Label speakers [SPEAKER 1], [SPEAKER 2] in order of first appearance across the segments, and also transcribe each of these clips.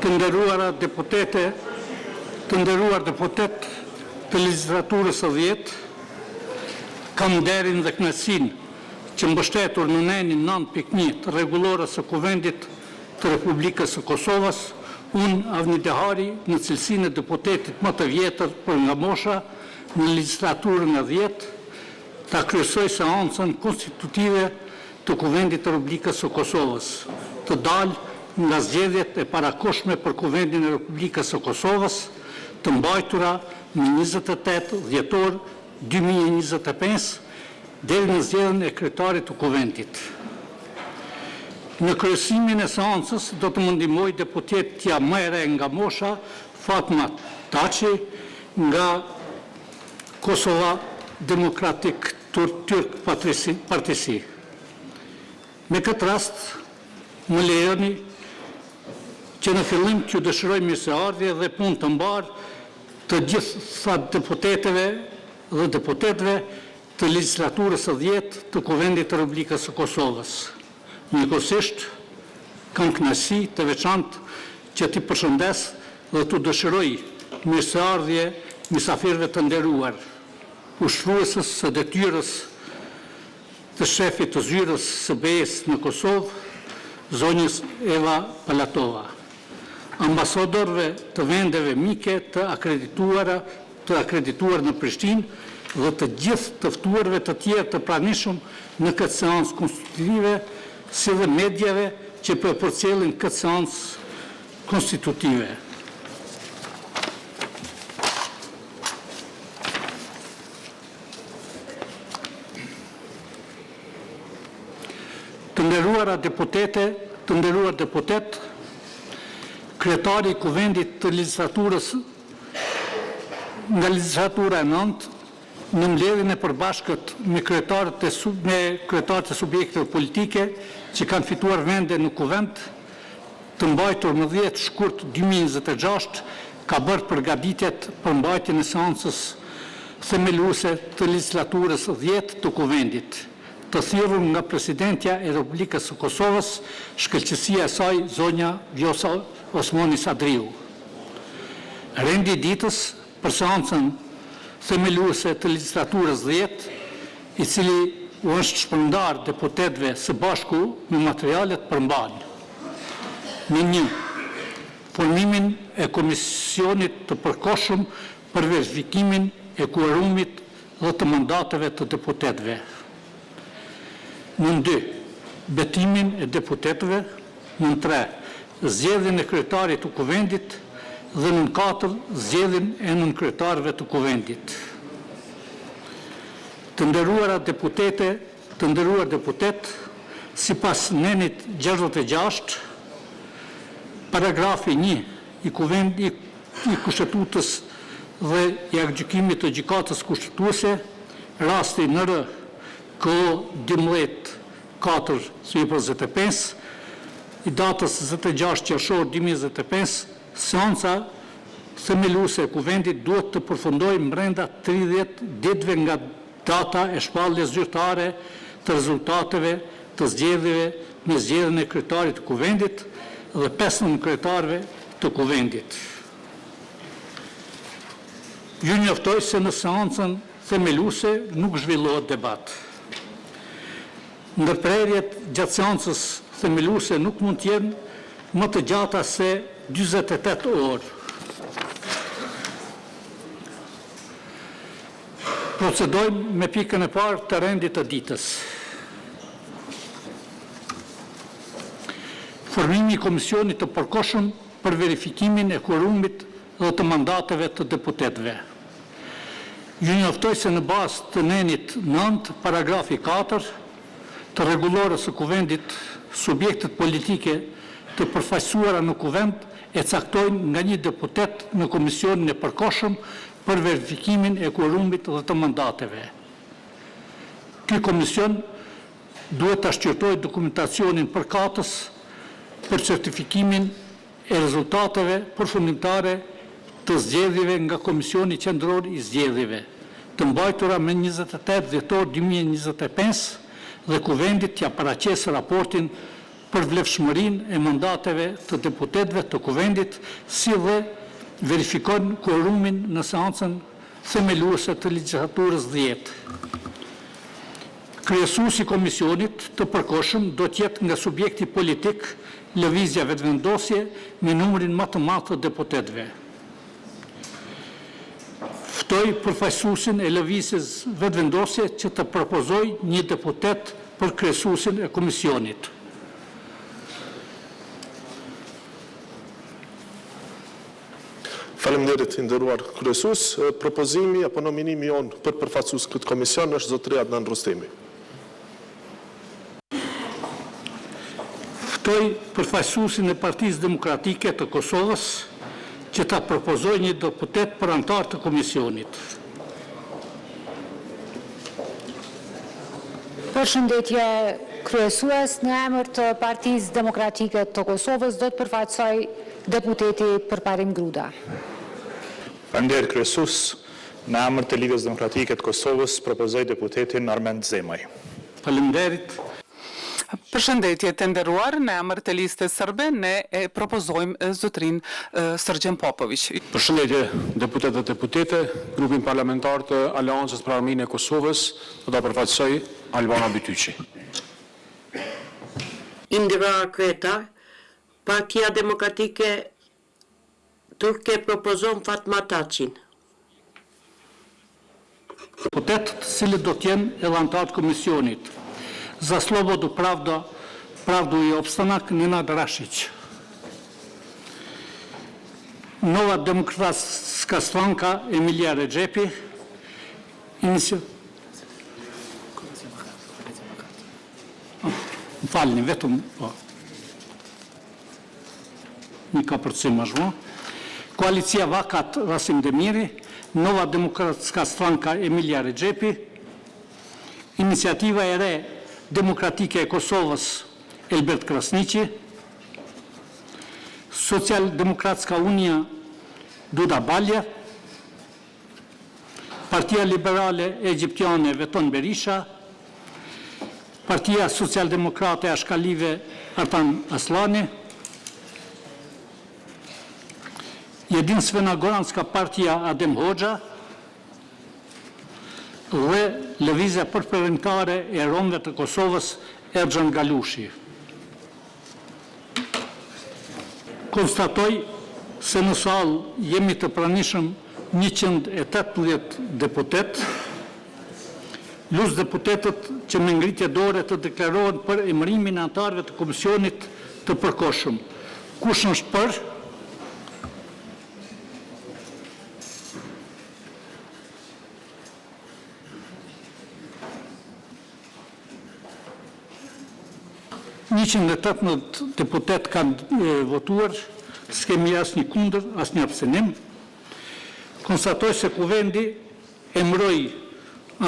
[SPEAKER 1] Të nderuara deputete, të nderuar deputet të legjislaturës së 10, kam nderin dhe kënaqësinë që mbështetur në nenin 9.1 të rregullores së Kuvendit të Republikës së Kosovës, unë Avni Dehari, në cilësinë e deputetit më të vjetër për nga mosha në legjislaturën e 10, ta kryesoj seancën konstitutive të Kuvendit të Republikës së Kosovës, të dalë nga zgjedhjet e parakoshme për Kuvendin e Republikës së Kosovës, të mbajtura në 28 dhjetor 2025 deri në zgjedhjen e kryetarit të Kuvendit. Në kryesimin e seancës do të më ndihmoj deputetja më e re nga mosha, Fatma Taçi, nga Kosova Demokratik Türk Partisi. Me këtë rast, më lejoni që në fillim që dëshiroj mirëseardhje dhe punë të mbarë të gjitha deputetëve dhe deputetëve të legjislaturës së 10 të Kuvendit të Republikës së Kosovës. Njëkohësisht, kam kënaqësi të veçantë që t'i përshëndes dhe t'u dëshiroj mirëseardhje mysafirëve të nderuar, ushtruesës së detyrës të shefit të zyrës së BE-s në Kosovë, zonjës Eva Palatova, ambasadorëve të vendeve mike të akredituar në Prishtinë dhe të gjithë të ftuarve të tjerë të pranishëm në këtë seancë konstitutive, si dhe medjave që përcjellin këtë seancë konstitutive. Të nderuara deputete, të nderuar deputet, kryetari i Kuvendit të legjislaturës nga legjislatura e 9, në mbledhjen e përbashkët me kryetarët e subjekteve politike që kanë fituar vende në Kuvend, të mbajtur në 10 shkurt 2026, ka bërë përgatitjet për mbajtjen e seancës themeluese të legjislaturës 10 të Kuvendit, të thirrur nga Presidentja e Republikës së Kosovës, shkëlqësia e saj zonja Vjosa Osmani Sadriu. Rendi ditës për seancën themeluese të legjislaturës 10, i cili u është shpërndar deputetëve së bashku me materialet përmban. Në 1. Formimin e komisionit të përkohshëm për verifikimin e kuorumit dhe të mandateve të deputetëve. Në 2. Betimin e deputetëve. Në 3. Zgjedhjen e kryetarit të Kuvendit dhe në 4. Zgjedhjen e nënkretarëve të Kuvendit. Të nderuara deputete, të nderuar deputet, sipas nenit 66, paragrafi 1 i Kushtetutës dhe i aktgjykimit të gjykatës kushtetuese, rasti NR KO 12/4/2025, i datës 26 qershor 2025, seanca themeluese e Kuvendit duhet të përfundojë brenda 30 ditëve nga data e shpalljes zyrtare të rezultateve të zgjedhjeve në zgjedhjen e kryetarit të Kuvendit dhe 5 nënkretarëve të Kuvendit. Ju njoftoj se në seancën themeluese nuk zhvillohet debat. Ndërprerjet gjatë seancës themeluese nuk mund të jenë më të gjata se 48 orë. Procedojmë me pikën e parë të rendit të ditës. Formimi i komisionit të përkohshëm për verifikimin e kuorumit dhe të mandateve të deputetëve. Ju njoftoj se në bazë të nenit 9, paragrafi 4, të rregullores së Kuvendit, subjektet politike të përfaqësuara në Kuvend e caktojnë nga një deputet në komisionin e përkohshëm për verifikimin e kuorumit dhe të mandateve. Ky komision duhet të shqyrtojë dokumentacionin përkatës për certifikimin e rezultateve përfundimtare të zgjedhjeve nga Komisioni Qendror i Zgjedhjeve, të mbajtura me 28 dhjetor 2025 dhe Kuvendit t'ia paraqesë raportin për vlefshmërinë e mandateve të deputetëve të Kuvendit, si dhe verifikon quorumin në seancën themeluese të legjislaturës 10. Kryesuesi i komisionit të përkohshëm do të jetë nga subjekti politik lëvizja vetëvendosje me numrin më të madh të deputetëve. Ftoj përfaqësuesin e lëvizjes vetëvendosje që të propozojë një deputet për kryesuesin e komisionit.
[SPEAKER 2] Faleminderit i nderuar kryesues. Propozimi apo nominimi jon për përfaqësues këtë komision është zotëri Adnan Rustemi.
[SPEAKER 1] Ftoj përfaqësuesin e Partisë Demokratike të Kosovës që ta propozojë një deputet për antar të komisionit.
[SPEAKER 3] Përshëndetje kryesues, në emër të Partisë Demokratike të Kosovës do të përfaqësoj deputeti Përparim Gruda.
[SPEAKER 4] Faleminderit kryesues, në emër të Lidhjes Demokratike të Kosovës propozoj deputetin Armend Zemaj.
[SPEAKER 1] Faleminderit.
[SPEAKER 5] Përshëndetje të nderuar, në emër të listës sërbe ne e propozojmë zotrin Sërgjen Popović.
[SPEAKER 6] Përshëndetje deputetët e deputete, grupin parlamentar të Aleancës për Arminë e Kosovës do ta përfaqësoj Albana Bytyqi.
[SPEAKER 7] I nderuar kryetar, Partia Demokratike Turke propozon Fatma Taçin.
[SPEAKER 1] Deputet të cilët do të jenë edhe antar të komisionit. Za slobodu pravdu i opstanak Nenad Rashić. Nova demokratska stranka Emilia Rexhepi. Më falni, vetëm një ka përcim më zhvo. Koalicija Vakat Rasim Demiri, Nova demokratska stranka Emilia Rexhepi, Iniciativa e re Demokratike e Kosovës Elbert Krasniqi, Social-Demokratska Unia Duda Balje, Partia Liberale Egjiptiane Veton Berisha, Partia Social-Demokrate Ashkalive Artan Aslani, Jedinstvena Goranska Partija Adem Hoxha dhe Lëvizja Përpërimtare e Romëve të Kosovës Erxhan Galushi. Konstatoj se në salë jemi të pranishëm 118 deputet, plus deputetët që me ngritje dore të deklarohen për emërimin e antarëve të komisionit të përkohshëm. Kush është për? Një 118 deputet kanë votuar, s'kemi asë një kundër, asë një abstenim. Konstatoj se Kuvendi emëroi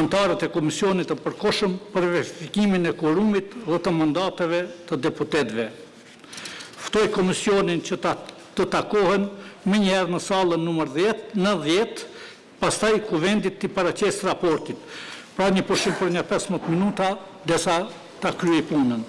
[SPEAKER 1] antarët e komisionit të përkohshëm për verifikimin e quorumit dhe të mandateve të deputetëve. Ftoj komisionin që të takohen më njëherë në salën numër 10, pastaj Kuvendit të paraqesë raportin. Pra një pushim për një 15 minuta, derisa ta kryej punën.